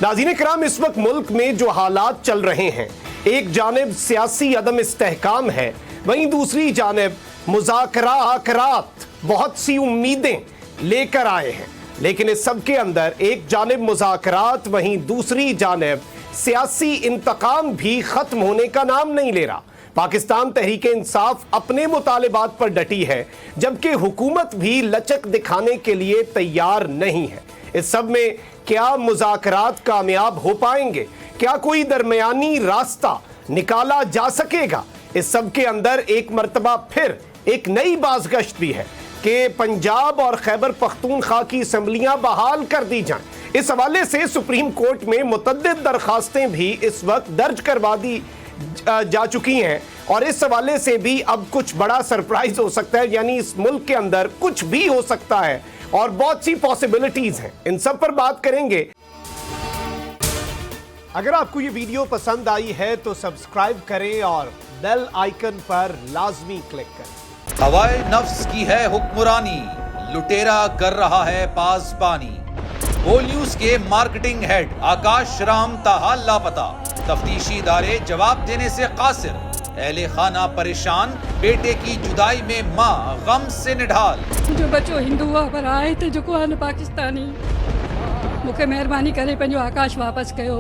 नाज़रीन کرام, इस वक्त मुल्क में जो हालात चल रहे हैं, एक जानिब सियासी अदम इस्तेहकाम है, वहीं दूसरी जानिब मुज़ाकरात बहुत सी उम्मीदें लेकर आए हैं, लेकिन इस सब के अंदर एक जानिब मुज़ाकरात, वहीं दूसरी जानिब सियासी इंतकाम भी ख़त्म होने का नाम नहीं ले रहा। पाकिस्तान तहरीक इंसाफ अपने मुतालिबात पर डटी है, जबकि हुकूमत भी लचक दिखाने के लिए तैयार नहीं है। इस सब में क्या मुज़ाकरात कामयाब हो पाएंगे? क्या कोई दरमियानी रास्ता निकाला जा सकेगा? इस सब के अंदर एक मर्तबा फिर एक नई बाज़गश्त भी है कि पंजाब और खैबर पख्तूनख्वा की असम्बलियाँ बहाल कर दी जाएं। इस हवाले से सुप्रीम कोर्ट में मुतअद्दिद दरखास्तें भी इस वक्त दर्ज करवा दी जा चुकी हैं, और इस हवाले से भी अब कुछ बड़ा सरप्राइज हो सकता है, यानी इस मुल्क के अंदर कुछ भी हो सकता है और बहुत सी पॉसिबिलिटीज हैं। इन सब पर बात करेंगे। अगर आपको ये वीडियो पसंद आई है तो सब्सक्राइब करें और बेल आइकन पर लाजमी क्लिक करें। हवाए नफ्स की है हुक्मरानी, लुटेरा कर रहा है पासबानी। बोल न्यूज के मार्केटिंग हेड आकाश राम ताहा लापता, तफ्तीशी इदारे जवाब देने से कासिर। अहले खाना परेशान, बेटे की जुदाई में माँ गम से निढाल। जो बच्चो हिंदू हुआ पर आए थे जो को पाकिस्तानी, मुझे मेहरबानी करे पंजो आकाश वापस कयो।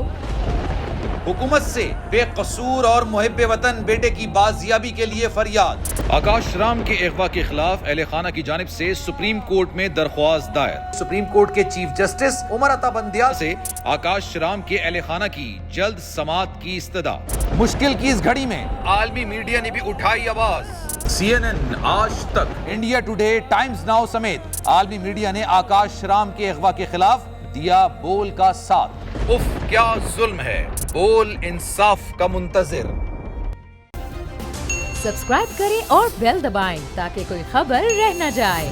हुकूमत से बेकसूर और मुहिब्बे वतन बेटे की बाजियाबी के लिए फरियाद। आकाश राम के अगवा के खिलाफ अहले खाना की जानिब से सुप्रीम कोर्ट में दरख्वास्त दायर। सुप्रीम कोर्ट के चीफ जस्टिस उमर अता बंदियाल से आकाश राम के अहले खाना की जल्द समाअत की इस्तदा। मुश्किल की इस घड़ी में आलमी मीडिया ने भी उठाई आवाज। CNN, आज तक, इंडिया टुडे, टाइम्स नाउ समेत आलमी मीडिया ने आकाश राम के अगवा के खिलाफ दिया बोल का साथ। उफ क्या जुल्म है, बोल इंसाफ का मुंतजिर। सब्सक्राइब करें और बेल दबाएं ताकि कोई खबर रह न जाए।